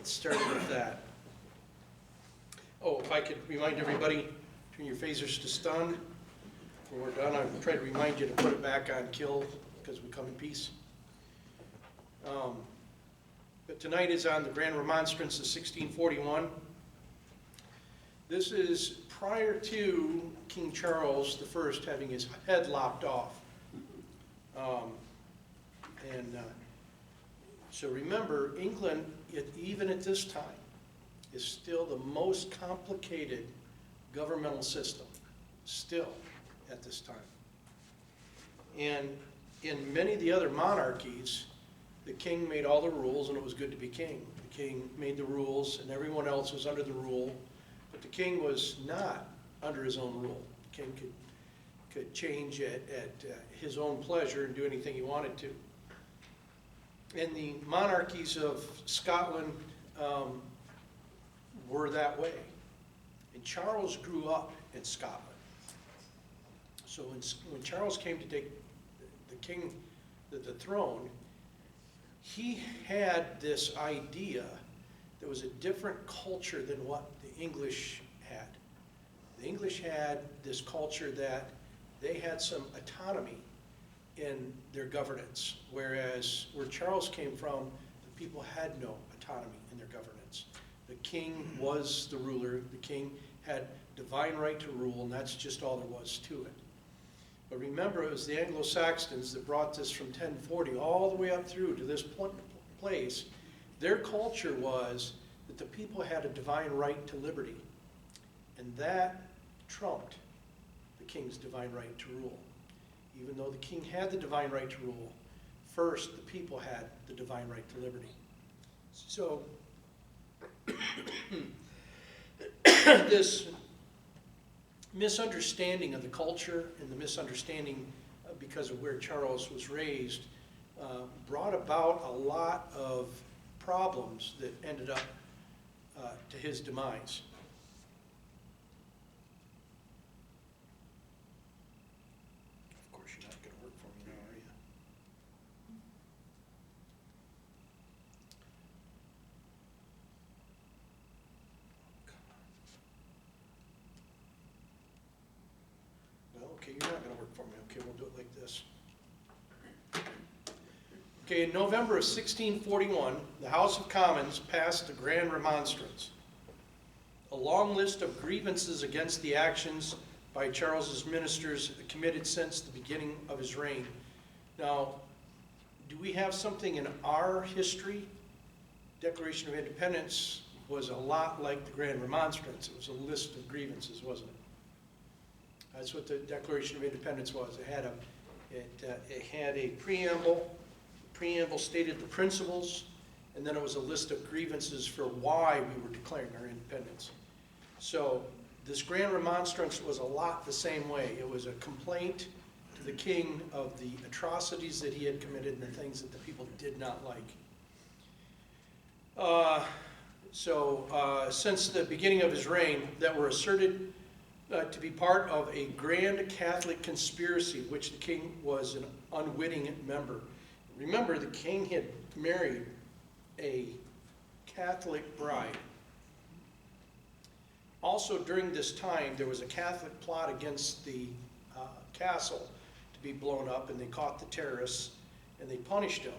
get started with that. Oh, if I could remind everybody, turn your phasers to stun. When we're done, I'll try to remind you to put it back on kill, because we come in peace. But tonight is on the Grand Remonstrance of 1641. This is prior to King Charles I having his head lopped off. So remember, England, even at this time, is still the most complicated governmental system, still at this time. And in many of the other monarchies, the king made all the rules and it was good to be king. The king made the rules and everyone else was under the rule, but the king was not under his own rule. The king could change at his own pleasure and do anything he wanted to. And the monarchies of Scotland were that way. And Charles grew up in Scotland. So when Charles came to take the throne, he had this idea there was a different culture than what the English had. The English had this culture that they had some autonomy in their governance, whereas where Charles came from, the people had no autonomy in their governance. The king was the ruler. The king had divine right to rule, and that's just all there was to it. But remember, it was the Anglo-Saxons that brought this from 1040 all the way up through to this place. Their culture was that the people had a divine right to liberty, and that trumped the king's divine right to rule. Even though the king had the divine right to rule, first the people had the divine right to liberty. So this misunderstanding of the culture and the misunderstanding because of where Charles was raised brought about a lot of problems that ended up to his demise. Of course, you're not going to work for me now, are you? Well, okay, you're not going to work for me. Okay, we'll do it like this. Okay, in November of 1641, the House of Commons passed the Grand Remonstrance, a long list of grievances against the actions by Charles's ministers committed since the beginning of his reign. Now, do we have something in our history? Declaration of Independence was a lot like the Grand Remonstrance. It was a list of grievances, wasn't it? That's what the Declaration of Independence was. It had a preamble. The preamble stated the principles, and then it was a list of grievances for why we were declaring our independence. So this Grand Remonstrance was a lot the same way. It was a complaint to the king of the atrocities that he had committed and the things that the people did not like. Since the beginning of his reign, that were asserted to be part of a grand Catholic conspiracy, which the king was an unwitting member. Remember, the king had married a Catholic bride. Also, during this time, there was a Catholic plot against the castle to be blown up, and they caught the terrorists, and they punished them.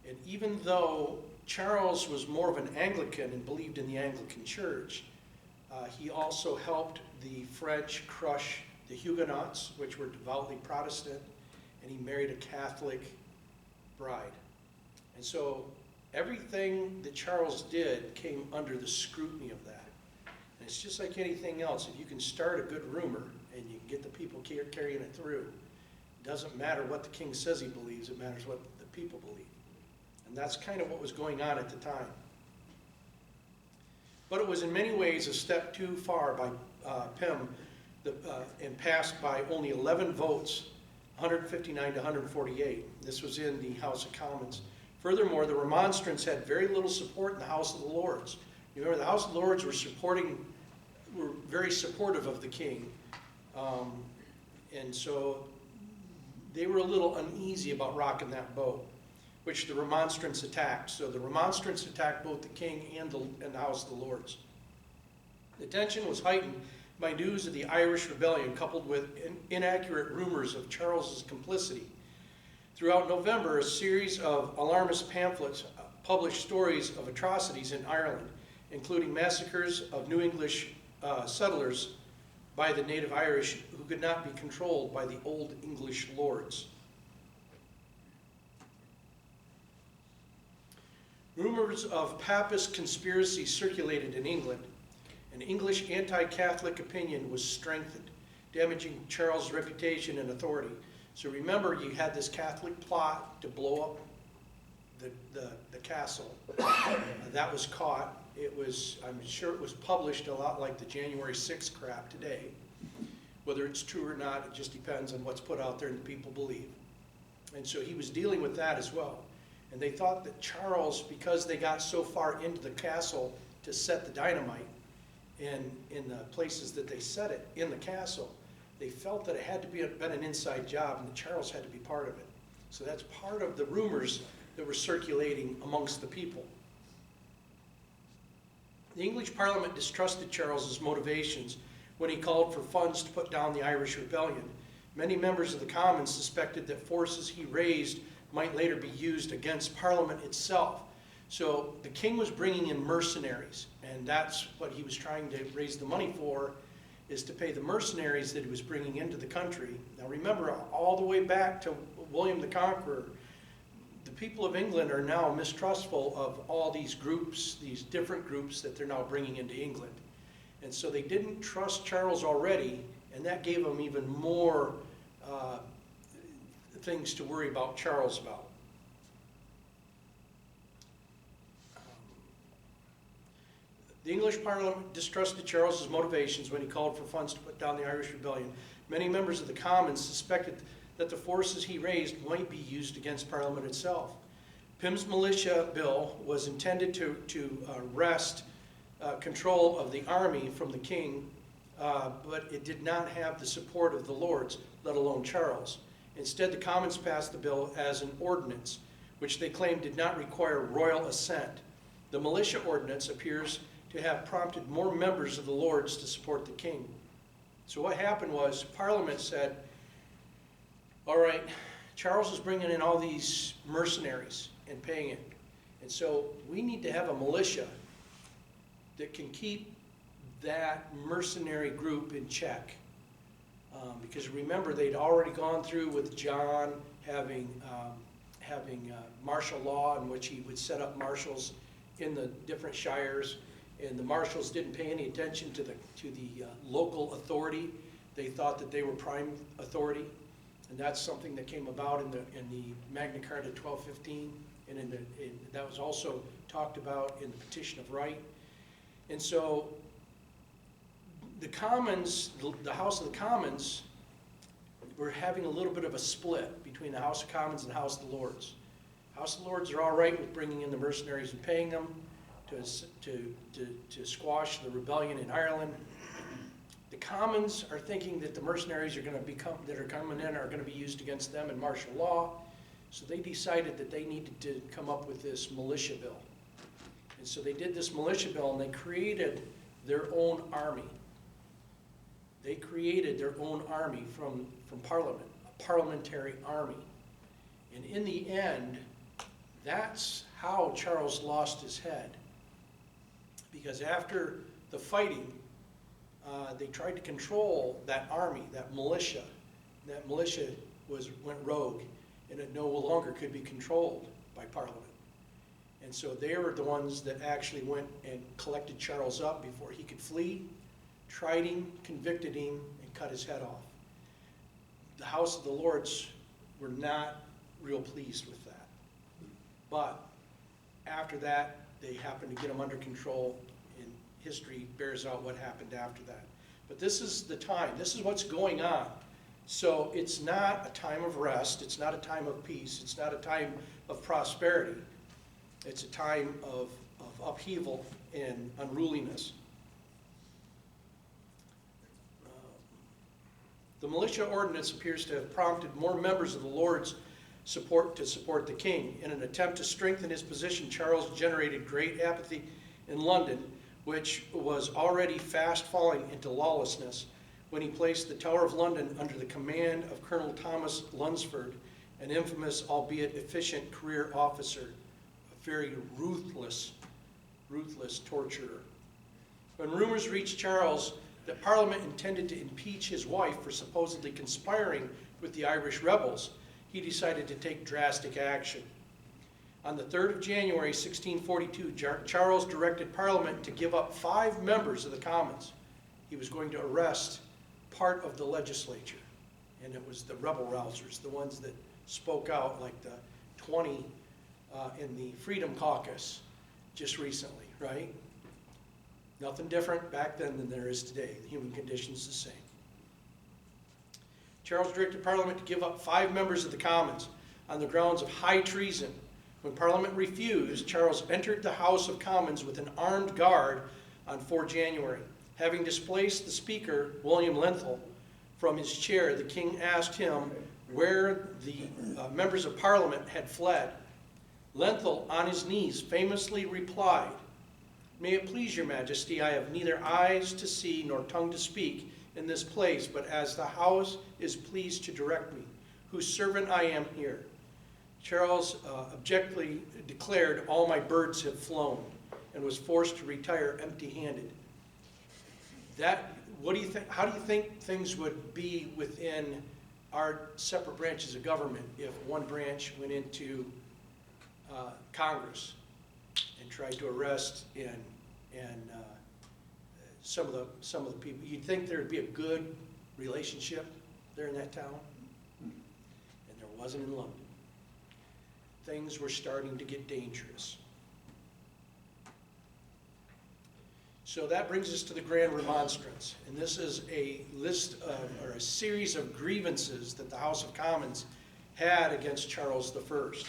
And even though Charles was more of an Anglican and believed in the Anglican Church, he also helped the French crush the Huguenots, which were devoutly Protestant, and he married a Catholic bride. And so everything that Charles did came under the scrutiny of that. And it's just like anything else. If you can start a good rumor and you can get the people carrying it through, it doesn't matter what the king says he believes, it matters what the people believe. And that's kind of what was going on at the time. But it was in many ways a step too far by Pym and passed by only 11 votes, 159 to 148. This was in the House of Commons. Furthermore, the Remonstrance had very little support in the House of the Lords. You remember, the House of the Lords were very supportive of the king. And so they were a little uneasy about rocking that boat. which the Remonstrance attacked. So the Remonstrance attacked both the king and the House of the Lords. The tension was heightened by news of the Irish Rebellion, coupled with inaccurate rumors of Charles's complicity. Throughout November, a series of alarmist pamphlets published stories of atrocities in Ireland, including massacres of New English settlers by the native Irish who could not be controlled by the Old English lords. Rumors of papist conspiracy circulated in England, and English anti-Catholic opinion was strengthened, damaging Charles' reputation and authority. So remember, you had this Catholic plot to blow up the castle. That was caught. It was, I'm sure it was published a lot like the January 6th crap today. Whether it's true or not, it just depends on what's put out there and the people believe. And so he was dealing with that as well. And they thought that Charles, because they got so far into the castle to set the dynamite, and in the places that they set it in the castle, they felt that it had to been an inside job and that Charles had to be part of it. So that's part of the rumors that were circulating amongst the people. The English Parliament distrusted Charles's motivations when he called for funds to put down the Irish Rebellion. Many members of the Commons suspected that forces he raised might later be used against Parliament itself. So the king was bringing in mercenaries, and that's what he was trying to raise the money for, is to pay the mercenaries that he was bringing into the country. Now remember, all the way back to William the Conqueror, the people of England are now mistrustful of all these groups, these different groups that they're now bringing into England. And so they didn't trust Charles already, and that gave them even more things to worry about Charles about. The English Parliament distrusted Charles's motivations when he called for funds to put down the Irish Rebellion. Many members of the Commons suspected that the forces he raised might be used against Parliament itself. Pym's militia bill was intended to wrest control of the army from the king, but it did not have the support of the Lords, let alone Charles. Instead, the Commons passed the bill as an ordinance, which they claimed did not require royal assent. The militia ordinance appears to have prompted more members of the Lords to support the king. So what happened was Parliament said, all right, Charles is bringing in all these mercenaries and paying it. And so we need to have a militia that can keep that mercenary group in check. Because remember, they'd already gone through with John having martial law, in which he would set up marshals in the different shires, and the marshals didn't pay any attention to the local authority. They thought that they were prime authority, and that's something that came about in the Magna Carta 1215, and that was also talked about in the Petition of Right. And so the Commons, the House of the Commons, were having a little bit of a split between the House of Commons and the House of the Lords. House of the Lords are all right with bringing in the mercenaries and paying them to squash the rebellion in Ireland. The Commons are thinking that the mercenaries are coming in are going to be used against them in martial law. So they decided that they needed to come up with this militia bill. And so they did this militia bill, and they created their own army. They created their own army from Parliament, a parliamentary army. And in the end, that's how Charles lost his head. Because after the fighting, they tried to control that army, that militia. That militia went rogue, and it no longer could be controlled by Parliament. And so they were the ones that actually went and collected Charles up before he could flee, tried him, convicted him, and cut his head off. The House of the Lords were not real pleased with that. But after that, they happened to get him under control, and history bears out what happened after that. But this is the time. This is what's going on. So it's not a time of rest. It's not a time of peace. It's not a time of prosperity. It's a time of upheaval and unruliness. The militia ordinance appears to have prompted more members of the Lords to support the king. In an attempt to strengthen his position, Charles generated great apathy in London, which was already fast falling into lawlessness, when he placed the Tower of London under the command of Colonel Thomas Lunsford, an infamous, albeit efficient, career officer, a very ruthless torturer. When rumors reached Charles that Parliament intended to impeach his wife for supposedly conspiring with the Irish rebels, he decided to take drastic action. On the 3rd of January 1642, Charles directed Parliament to give up 5 members of the Commons. He was going to arrest part of the legislature, and it was the rebel rousers, the ones that spoke out, like the 20 in the Freedom Caucus just recently, right? Nothing different back then than there is today. The human condition is the same. Charles directed Parliament to give up 5 members of the Commons on the grounds of high treason. When Parliament refused, Charles entered the House of Commons with an armed guard on 4 January. Having displaced the Speaker, William Lenthal, from his chair, the king asked him where the members of Parliament had fled. Lenthal, on his knees, famously replied, "May it please your majesty, I have neither eyes to see nor tongue to speak in this place, but as the House is pleased to direct me, whose servant I am here." Charles abjectly declared, "All my birds have flown," and was forced to retire empty-handed. What do you think? How do you think things would be within our separate branches of government if one branch went into Congress and tried to arrest and some of the people? You'd think there'd be a good relationship there in that town, and there wasn't in London. Things were starting to get dangerous. So that brings us to the Grand Remonstrance, and this is a list of, or a series of grievances that the House of Commons had against Charles I.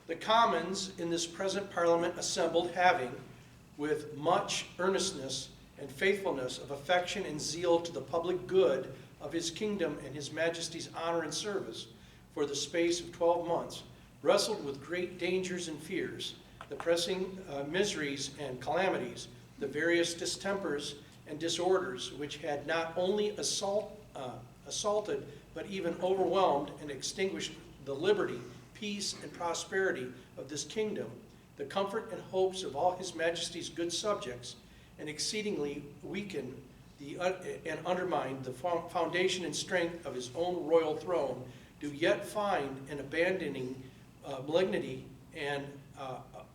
The Commons in this present Parliament assembled, having, with much earnestness and faithfulness of affection and zeal to the public good of his kingdom and his Majesty's honor and service, for the space of 12 months, wrestled with great dangers and fears, the pressing miseries and calamities, the various distempers and disorders which had not only assaulted, but even overwhelmed and extinguished the liberty, peace, and prosperity of this kingdom, the comfort and hopes of all his Majesty's good subjects, and exceedingly weakened and undermined the foundation and strength of his own royal throne, do yet find an abandoning malignity and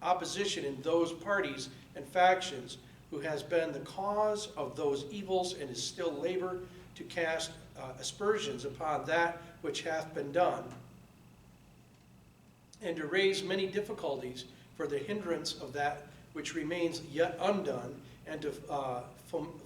opposition in those parties and factions who has been the cause of those evils and is still labor to cast aspersions upon that which hath been done, and to raise many difficulties for the hindrance of that which remains yet undone, and to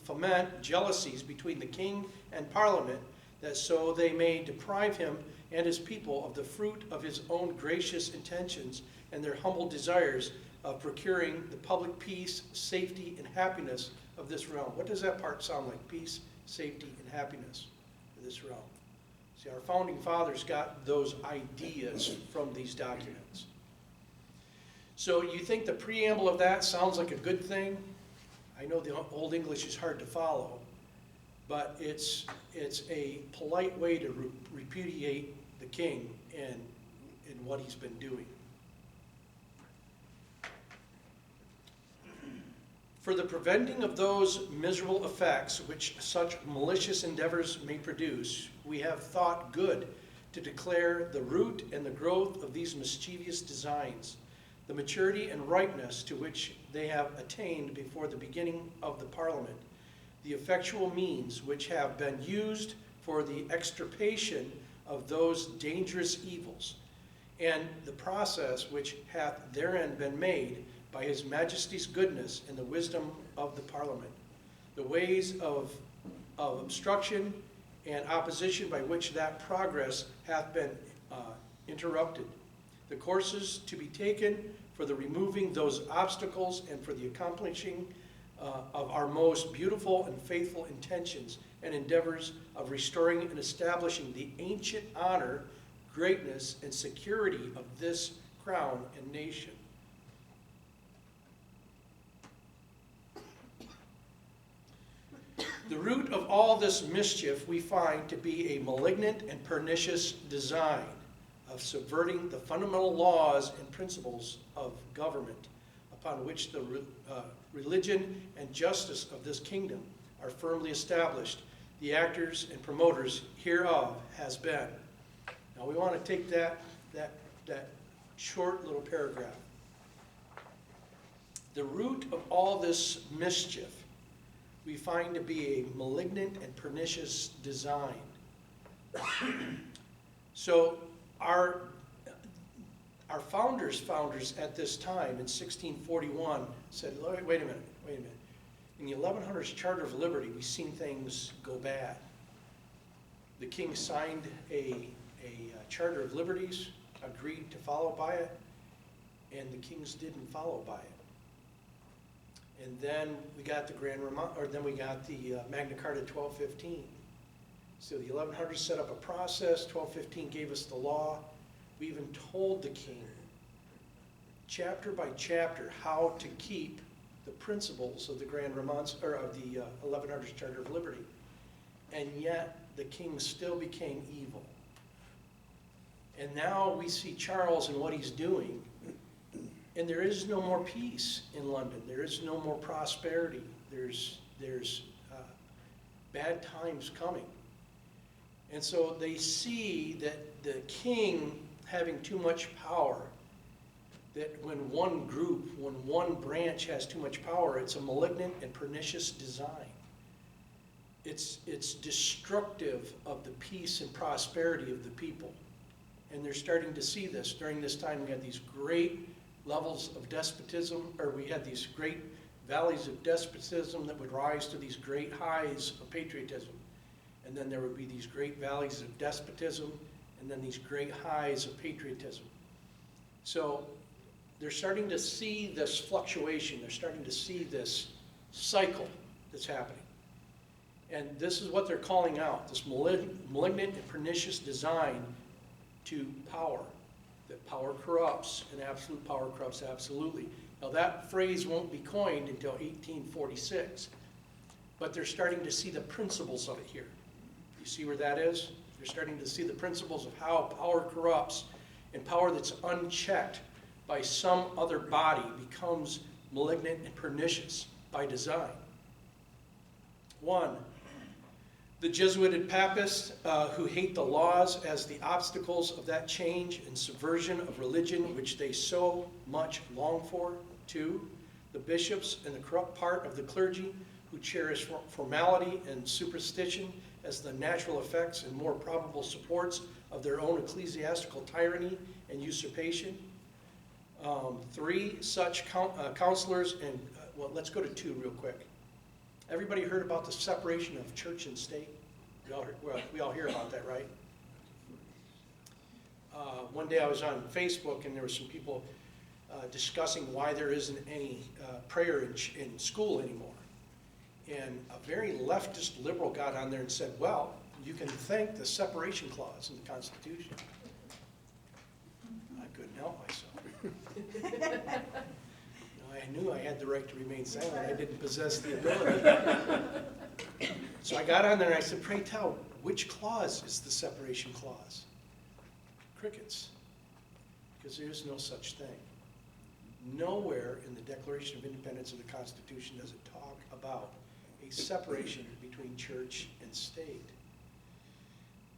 foment jealousies between the king and Parliament, that so they may deprive him and his people of the fruit of his own gracious intentions and their humble desires of procuring the public peace, safety, and happiness of this realm. What does that part sound like? Peace, safety, and happiness of this realm. See, our founding fathers got those ideas from these documents. So you think the preamble of that sounds like a good thing? I know the Old English is hard to follow, but it's a polite way to repudiate the king and what he's been doing. For the preventing of those miserable effects which such malicious endeavors may produce, we have thought good to declare the root and the growth of these mischievous designs, the maturity and ripeness to which they have attained before the beginning of the Parliament, the effectual means which have been used for the extirpation of those dangerous evils, and the process which hath therein been made by his Majesty's goodness and the wisdom of the Parliament, the ways of obstruction and opposition by which that progress hath been interrupted, the courses to be taken for the removing those obstacles and for the accomplishing of our most beautiful and faithful intentions and endeavors of restoring and establishing the ancient honor, greatness, and security of this crown and nation. The root of all this mischief we find to be a malignant and pernicious design of subverting the fundamental laws and principles of government upon which the religion and justice of this kingdom are firmly established. The actors and promoters hereof has been. Now we want to take that short little paragraph. The root of all this mischief we find to be a malignant and pernicious design. So our founders at this time in 1641 said, wait a minute. In the 1100s Charter of Liberty, we've seen things go bad. The king signed a Charter of Liberties, agreed to follow by it, and the kings didn't follow by it. And then we got the Magna Carta 1215. So the 1100s set up a process, 1215 gave us the law. We even told the king, chapter by chapter, how to keep the principles of the Grand Remonstrance, or of the 1100s Charter of Liberty. And yet the king still became evil. And now we see Charles and what he's doing. And there is no more peace in London. There is no more prosperity. There's bad times coming. And so they see that the king having too much power, that when one group, when one branch has too much power, it's a malignant and pernicious design. It's destructive of the peace and prosperity of the people. And they're starting to see this. During this time, we had these great levels of despotism, or we had these great valleys of despotism that would rise to these great highs of patriotism. And then there would be these great valleys of despotism, and then these great highs of patriotism. So they're starting to see this fluctuation. They're starting to see this cycle that's happening. And this is what they're calling out, this malignant and pernicious design to power. That power corrupts, and absolute power corrupts absolutely. Now that phrase won't be coined until 1846, but they're starting to see the principles of it here. You see where that is? They're starting to see the principles of how power corrupts, and power that's unchecked by some other body becomes malignant and pernicious by design. 1. The Jesuited Papists who hate the laws as the obstacles of that change and subversion of religion which they so much long for. 2. The bishops and the corrupt part of the clergy who cherish formality and superstition as the natural effects and more probable supports of their own ecclesiastical tyranny and usurpation. 3. Such counselors and, well, let's go to 2 real quick. Everybody heard about the separation of church and state? We all hear about that, right? One day I was on Facebook and there were some people discussing why there isn't any prayer in school anymore. And a very leftist liberal got on there and said, well, you can thank the separation clause in the Constitution. I couldn't help myself. I knew I had the right to remain silent. I didn't possess the ability. So I got on there and I said, pray tell, which clause is the separation clause? Crickets. Because there is no such thing. Nowhere in the Declaration of Independence of the Constitution does it talk about a separation between church and state.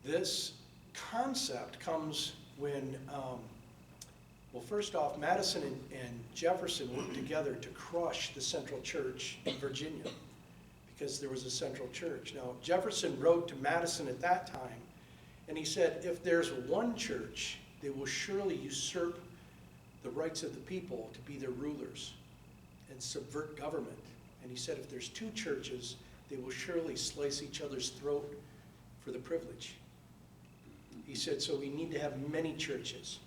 This concept comes when well, first off, Madison and Jefferson worked together to crush the Central Church in Virginia because there was a Central Church. Now, Jefferson wrote to Madison at that time, and he said, if there's one church, they will surely usurp the rights of the people to be their rulers and subvert government. And he said, if there's 2 churches, they will surely slice each other's throat for the privilege. He said, so we need to have many churches.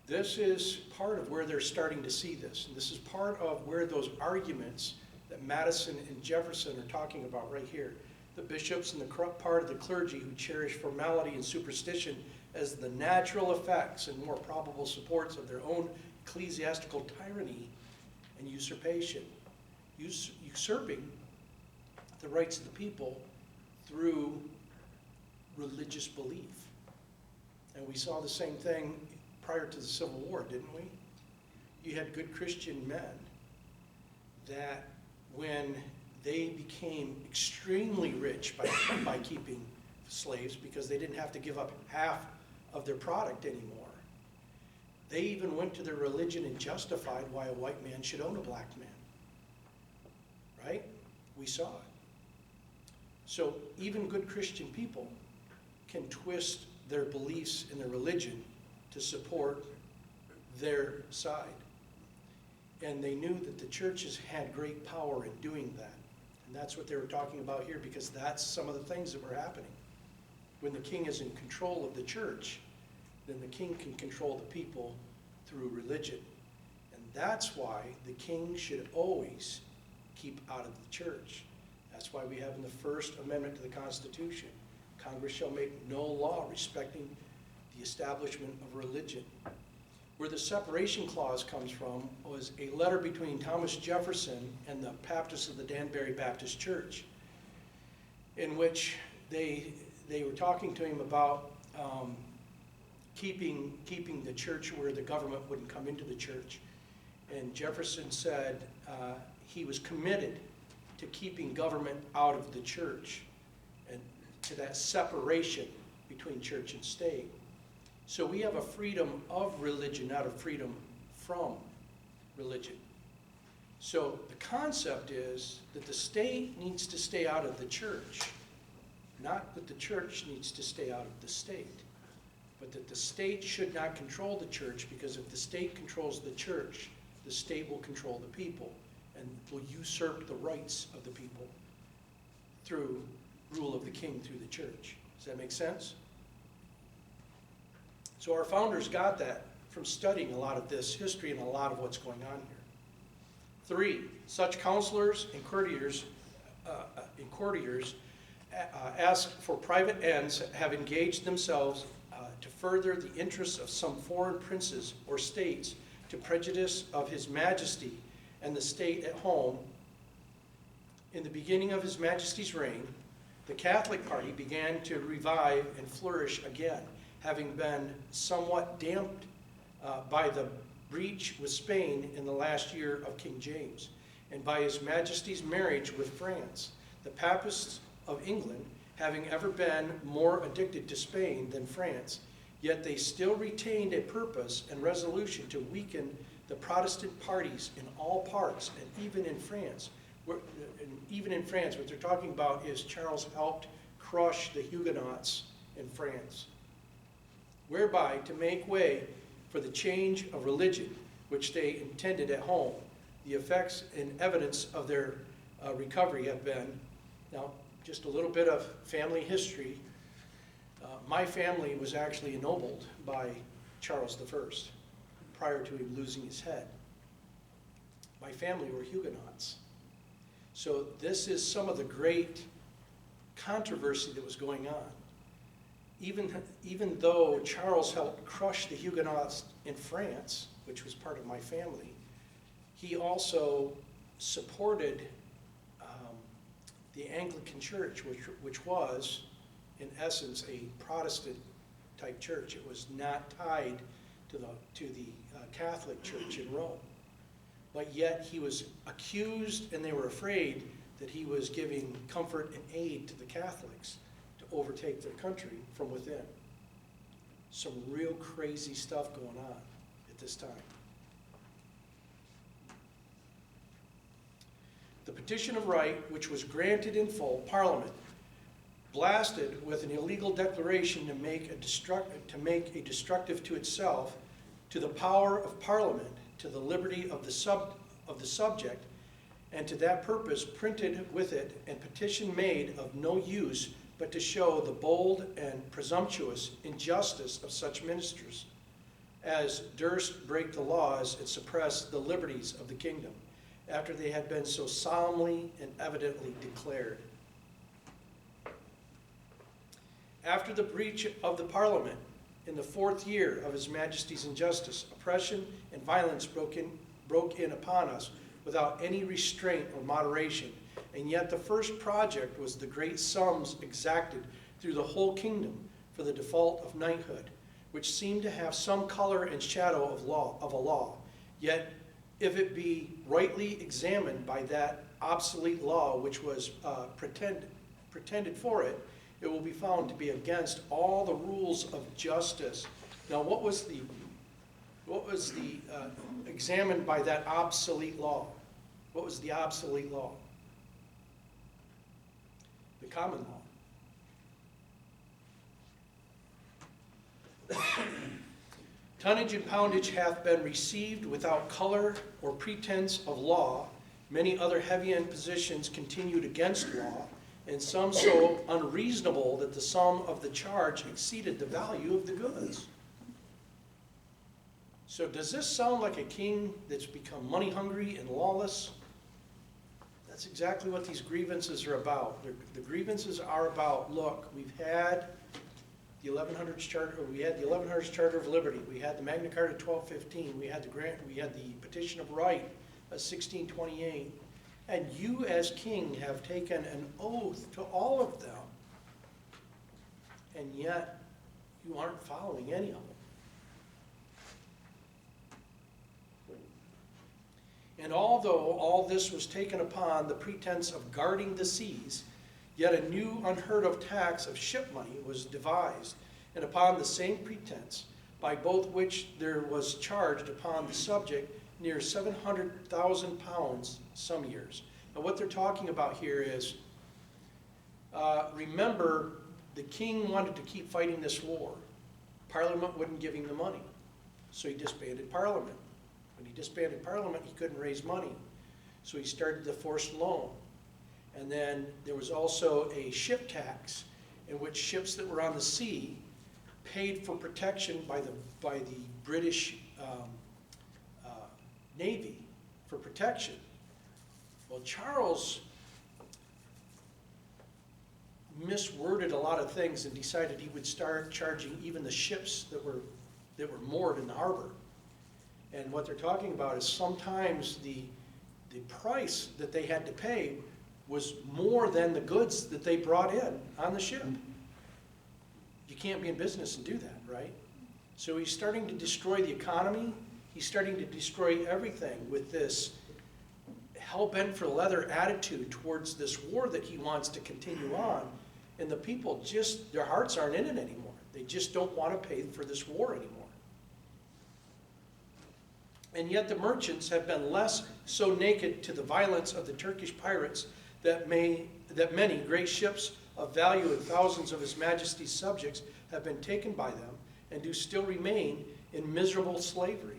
This is part of where they're starting to see this. And this is part of where those arguments that Madison and Jefferson are talking about right here. The bishops and the corrupt part of the clergy who cherish formality and superstition as the natural effects and more probable supports of their own ecclesiastical tyranny and usurpation, usurping the rights of the people through religious belief. And we saw the same thing prior to the Civil War, didn't we? You had good Christian men that when they became extremely rich by keeping slaves, because they didn't have to give up half of their product anymore, they even went to their religion and justified why a white man should own a black man. Right? We saw it. So even good Christian people can twist their beliefs in their religion to support their side. And they knew that the churches had great power in doing that. And that's what they were talking about here, because that's some of the things that were happening. When the king is in control of the church, then the king can control the people through religion. And that's why the king should always keep out of the church. That's why we have in the First Amendment to the Constitution, Congress shall make no law respecting the establishment of religion. Where the separation clause comes from was a letter between Thomas Jefferson and the Baptists of the Danbury Baptist Church, in which they were talking to him about keeping the church where the government wouldn't come into the church. And Jefferson said he was committed to keeping government out of the church and to that separation between church and state. So we have a freedom of religion, not a freedom from religion. So the concept is that the state needs to stay out of the church, not that the church needs to stay out of the state, but that the state should not control the church, because if the state controls the church, the state will control the people and will usurp the rights of the people through rule of the king through the church. Does that make sense? So our founders got that from studying a lot of this history and a lot of what's going on here. 3, such counselors and courtiers ask for private ends, have engaged themselves to further the interests of some foreign princes or states, to prejudice of His Majesty and the state at home. In the beginning of His Majesty's reign, the Catholic party began to revive and flourish again, having been somewhat damped by the breach with Spain in the last year of King James, and by His Majesty's marriage with France. The Papists of England, having ever been more addicted to Spain than France, yet they still retained a purpose and resolution to weaken the Protestant parties in all parts, and even in France. What they're talking about is Charles helped crush the Huguenots in France, whereby to make way for the change of religion, which they intended at home. The effects and evidence of their recovery have been, now just a little bit of family history. My family was actually ennobled by Charles I prior to him losing his head. My family were Huguenots. So this is some of the great controversy that was going on. Even though Charles helped crush the Huguenots in France, which was part of my family, he also supported the Anglican Church, which was, in essence, a Protestant type church. It was not tied to the Catholic Church in Rome. But yet he was accused, and they were afraid that he was giving comfort and aid to the Catholics to overtake their country from within. Some real crazy stuff going on at this time. The Petition of Right, which was granted in full, Parliament blasted with an illegal declaration to make a destructive to itself, to the power of Parliament, to the liberty of the subject, and to that purpose printed with it, and petition made of no use but to show the bold and presumptuous injustice of such ministers as durst break the laws and suppress the liberties of the kingdom, after they had been so solemnly and evidently declared. After the breach of the Parliament, in the 4th year of His Majesty's injustice, oppression and violence broke in upon us without any restraint or moderation, and yet the first project was the great sums exacted through the whole kingdom for the default of knighthood, which seemed to have some color and shadow of a law. Yet, if it be rightly examined by that obsolete law which was pretended for it, it will be found to be against all the rules of justice. Now, what was the examined by that obsolete law? What was the obsolete law? The common law. Tonnage and poundage hath been received without color or pretense of law. Many other heavy impositions continued against law, and some so unreasonable that the sum of the charge exceeded the value of the goods. So does this sound like a king that's become money hungry and lawless? That's exactly what these grievances are about. The grievances are about, look, we've had the 1100s Charter, we had the 1100s Charter of Liberty, we had the Magna Carta 1215, we had the Petition of Right of 1628, and you as king have taken an oath to all of them, and yet you aren't following any of them. And although all this was taken upon the pretense of guarding the seas, yet a new unheard of tax of ship money was devised, and upon the same pretense, by both which there was charged upon the subject near 700,000 pounds some years. And what they're talking about here is, remember, the king wanted to keep fighting this war. Parliament wouldn't give him the money, so he disbanded Parliament. When he disbanded Parliament, he couldn't raise money, so he started the forced loan. And then there was also a ship tax, in which ships that were on the sea paid for protection by the British Navy for protection. Well, Charles misworded a lot of things and decided he would start charging even the ships that were moored in the harbor. And what they're talking about is sometimes the price that they had to pay was more than the goods that they brought in on the ship. You can't be in business and do that, right? So he's starting to destroy the economy. He's starting to destroy everything with this hell-bent for leather attitude towards this war that he wants to continue on. And the people just, their hearts aren't in it anymore. They just don't want to pay for this war anymore. And yet the merchants have been less so naked to the violence of the Turkish pirates that many great ships of value and thousands of His Majesty's subjects have been taken by them and do still remain in miserable slavery.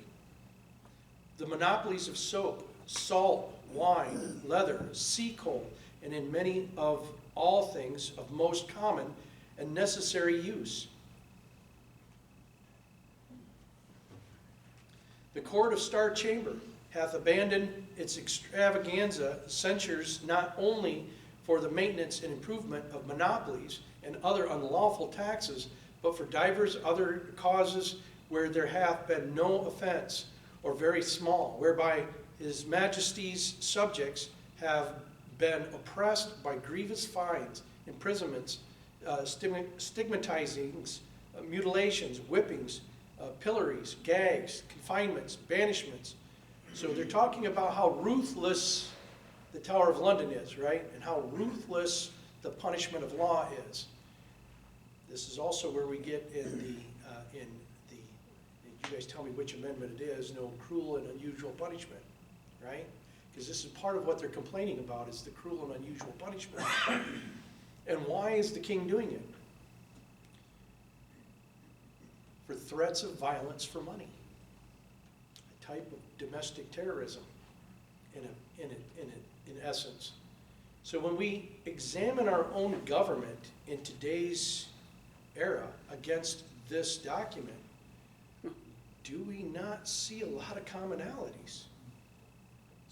The monopolies of soap, salt, wine, leather, sea coal, and in many of all things of most common and necessary use. The court of Star Chamber hath abandoned its extravaganza censures not only for the maintenance and improvement of monopolies and other unlawful taxes, but for divers other causes where there hath been no offense, or very small, whereby His Majesty's subjects have been oppressed by grievous fines, imprisonments, stigmatizings, mutilations, whippings, pillories, gags, confinements, banishments. So they're talking about how ruthless the Tower of London is, right? And how ruthless the punishment of law is. This is also where we get you guys tell me which amendment it is, no cruel and unusual punishment, right? Because this is part of what they're complaining about, is the cruel and unusual punishment. And why is the king doing it? For threats of violence for money. A type of domestic terrorism, in essence. So when we examine our own government in today's era against this document, do we not see a lot of commonalities?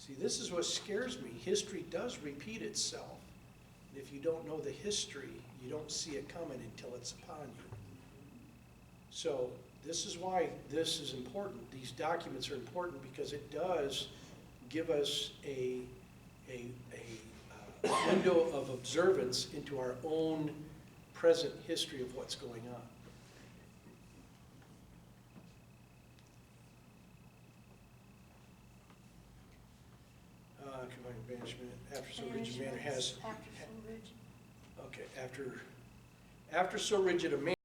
See, this is what scares me. History does repeat itself. And if you don't know the history, you don't see it coming until it's upon you. So this is why this is important. These documents are important because it does give us a window of observance into our own present history of what's going on. Combined banishment, after so rigid a manner has. After so rigid. Okay, after so rigid a manner.